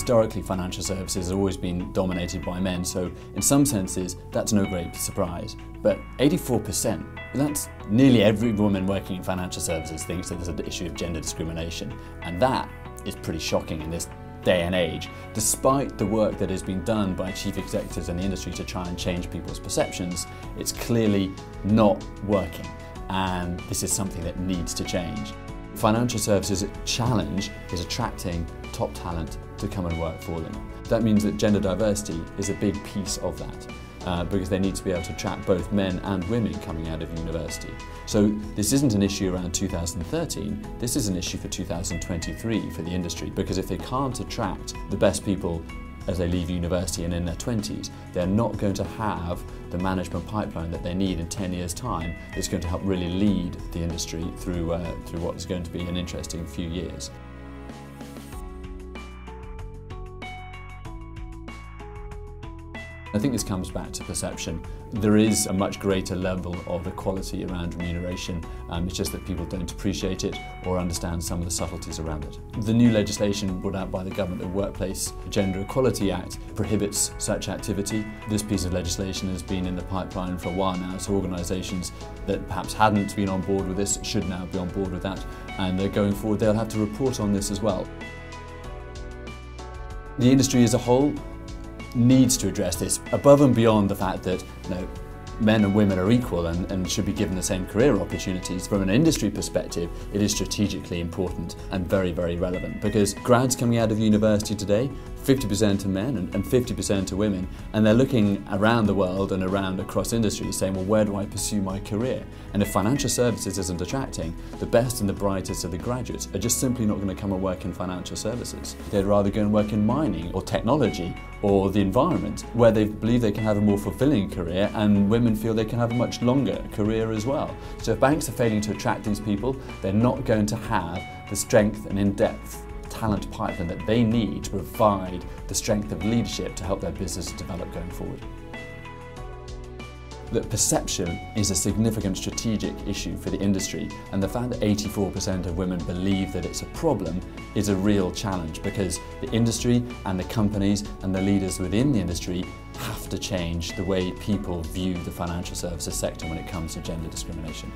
Historically, financial services has always been dominated by men, so in some senses, that's no great surprise. But 84%, that's nearly every woman working in financial services thinks that there's an issue of gender discrimination. And that is pretty shocking in this day and age. Despite the work that has been done by chief executives in the industry to try and change people's perceptions, it's clearly not working. And this is something that needs to change. Financial services challenge is attracting top talent to come and work for them. That means that gender diversity is a big piece of that, because they need to be able to attract both men and women coming out of university. So this isn't an issue around 2013, this is an issue for 2023 for the industry, because if they can't attract the best people as they leave university and in their 20s, they're not going to have the management pipeline that they need in 10 years' time that's going to help really lead the industry through what is going to be an interesting few years. I think this comes back to perception. There is a much greater level of equality around remuneration. It's just that people don't appreciate it or understand some of the subtleties around it. The new legislation brought out by the government, the Workplace Gender Equality Act, prohibits such activity. This piece of legislation has been in the pipeline for a while now, so organisations that perhaps hadn't been on board with this should now be on board with that, and going forward they'll have to report on this as well. The industry as a whole needs to address this above and beyond the fact that men and women are equal and should be given the same career opportunities. From an industry perspective, it is strategically important and very, very relevant, because grads coming out of university today, 50% are men and 50% are women, and they're looking around the world and around across industries saying, well, where do I pursue my career? And if financial services isn't attracting, the best and the brightest of the graduates are just simply not going to come and work in financial services. They'd rather go and work in mining or technology or the environment, where they believe they can have a more fulfilling career, and women feel they can have a much longer career as well. So if banks are failing to attract these people, they're not going to have the strength and in-depth talent pipeline that they need to provide the strength of leadership to help their business develop going forward. That perception is a significant strategic issue for the industry, and the fact that 84% of women believe that it's a problem is a real challenge, because the industry and the companies and the leaders within the industry have to change the way people view the financial services sector when it comes to gender discrimination.